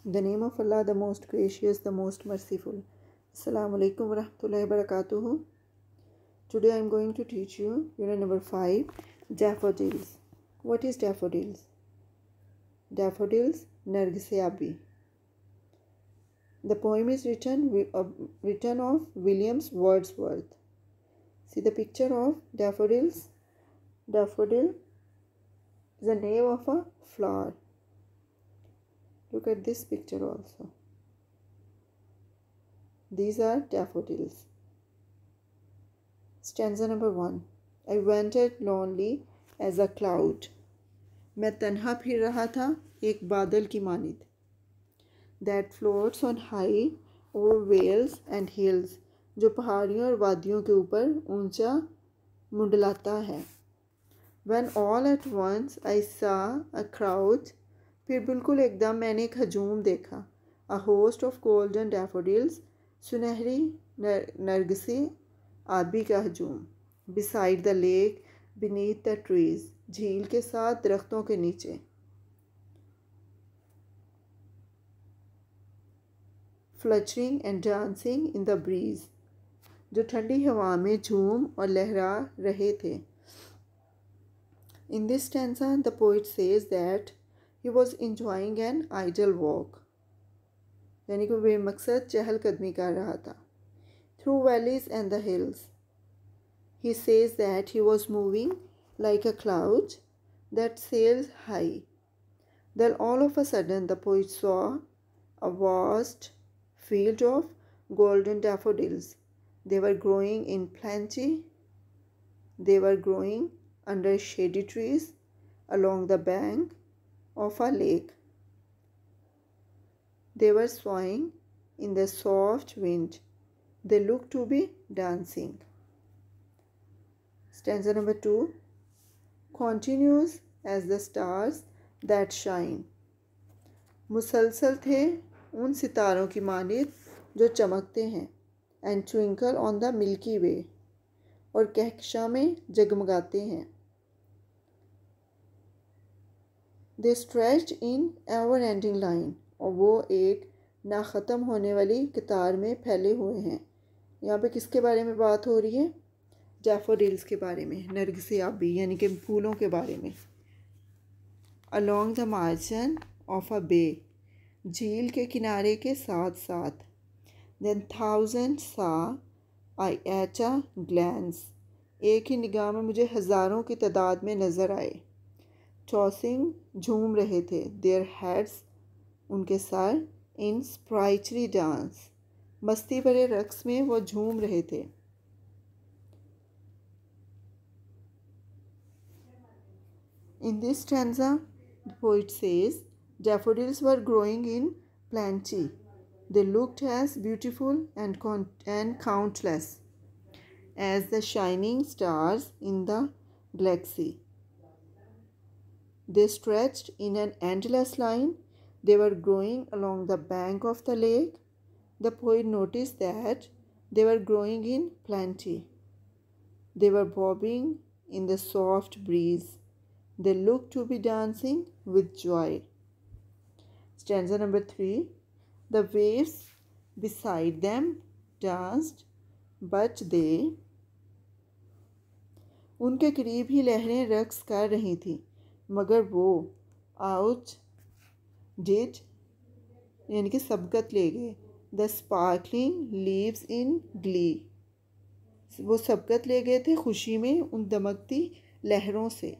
In the name of Allah, the most gracious, the most merciful. Assalamu alaikum wa rahmatullahi wa barakatuhu. Today I am going to teach you unit number 5, daffodils. What is daffodils? Daffodils, Nargis-e-Abi. The poem is written of Williams Wordsworth. See the picture of daffodils. Daffodil is the name of a flower. Look at this picture also. These are daffodils. Stanza number 1. I wandered lonely as a cloud. मैं तन्हा फिर रहा था एक बादल की मानिद. That floats on high over vales and hills. जो पहाड़ियों और वादियों के ऊपर ऊंचा मुंडलाता है. When all at once I saw a crowd. फिर बिल्कुल एकदम मैंने एक हजूम देखा. A host of golden daffodils. सुनहरी नरगिसी आबी का हजूम. Beside the lake, beneath the trees. झील के साथ दरख्तों के नीचे. Fluttering and dancing in the breeze. जो ठंडी हवा में झूम और लहरा रहे थे. In this stanza, the poet says that he was enjoying an idle walk. यानी कि बेमकसद चहलकदमी कर रहा था. Through valleys and the hills. He says that he was moving like a cloud that sails high. Then all of a sudden the poet saw a vast field of golden daffodils. They were growing in plenty. They were growing under shady trees along the bank of a lake. They were swaying in the soft wind. They looked to be dancing. Stanza number 2 continues as the stars that shine. मुसलसल थे उन सितारों की मानिद जो चमकते हैं. And twinkle on the Milky Way. और कहकशां में जगमगाते हैं. They stretched in ever-ending line. और वो एक ना ख़त्म होने वाली कतार में फैले हुए हैं. यहाँ पे किसके बारे में बात हो रही है? डैफोडिल्स के बारे में. नरगिस-ए-आबी यानी कि फूलों के बारे में. Along the margin of a bay. झील के किनारे के साथ साथ. Then thousands saw I at a glance. एक ही निगाह में मुझे हज़ारों की तादाद में नज़र आए. Tossing झूम रहे थे. Their heads उनके सर in sprightly dance. मस्ती भरे रक्स में वो झूम रहे थे. In this stanza, the poet says, daffodils were growing in plenty. They looked as beautiful and countless as the shining stars in the galaxy. They stretched in an endless line. They were growing along the bank of the lake. The poet noticed that they were growing in plenty. They were bobbing in the soft breeze. They looked to be dancing with joy. Stanza number 3. The waves beside them danced, but they. उनके करीब ही लहरें रक्स कर रही थीं, मगर वो out did यानी कि सबकत ले गए. The sparkling leaves in glee. वो सबकत ले गए थे खुशी में उन दमकती लहरों से.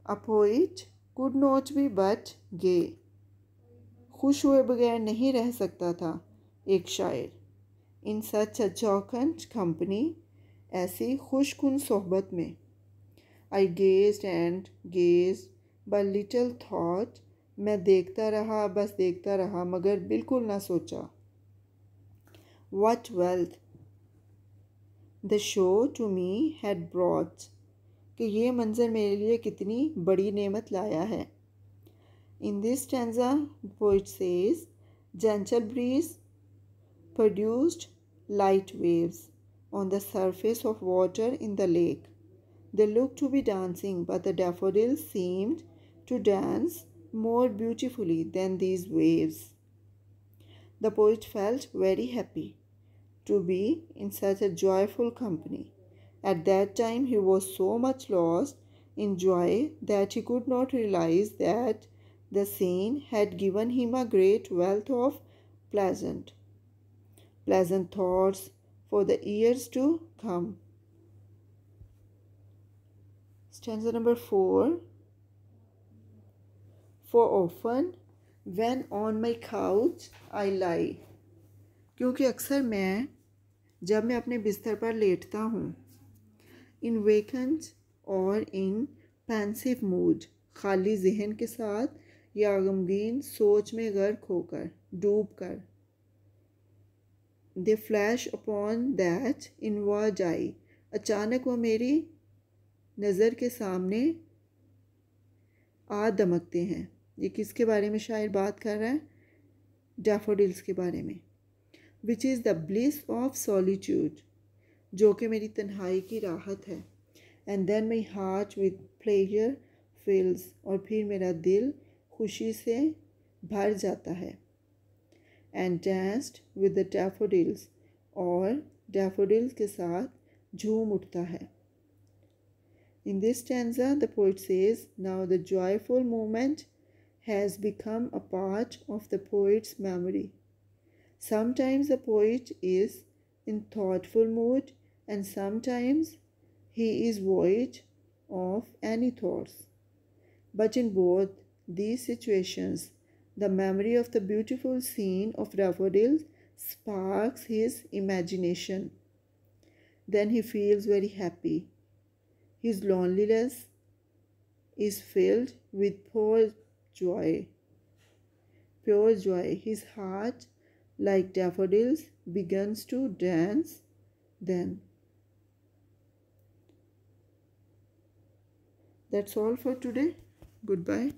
A poet could not be but gay. खुश हुए बगैर नहीं रह सकता था एक शायर. In such a jocund company. ऐसी खुशकुन सोहबत में. I gazed and gazed but little thought. मैं देखता रहा बस देखता रहा मगर बिल्कुल ना सोचा. What wealth the show to me had brought. कि ये मंज़र मेरे लिए कितनी बड़ी नेमत लाया है. In this stanza, the poet says, gentle breeze produced light waves on the surface of water in the lake. They looked to be dancing, but the daffodils seemed to dance more beautifully than these waves. The poet felt very happy to be in such a joyful company. At that time, he was so much lost in joy that he could not realize that the scene had given him a great wealth of pleasant, pleasant thoughts for the years to come. Stanza number 4. For often when on my couch I lie. क्योंकि अक्सर मैं जब मैं अपने बिस्तर पर लेटता हूँ, इन vacant और इन पेंसिव मूड, खाली जहन के साथ या गमगीन सोच में गर्क होकर, डूब कर, दे फ्लैश अपॉन दैट इनवर्ड आई, अचानक वह मेरी नज़र के सामने आ दमकते हैं। ये किसके बारे में शायर बात कर रहा है? डैफोडिल्स के बारे में। Which is the bliss of solitude, जो कि मेरी तन्हाई की राहत है। And then my heart with pleasure fills, और फिर मेरा दिल खुशी से भर जाता है। And danced with the daffodils, और डैफोडिल्स के साथ झूम उठता है। In this stanza, the poet says, now the joyful moment has become a part of the poet's memory. Sometimes the poet is in thoughtful mood and sometimes he is void of any thoughts. But in both these situations, the memory of the beautiful scene of daffodils sparks his imagination. Then he feels very happy. His loneliness is filled with pure joy. Pure joy. His heart, like daffodils, begins to dance then. That's all for today. Goodbye.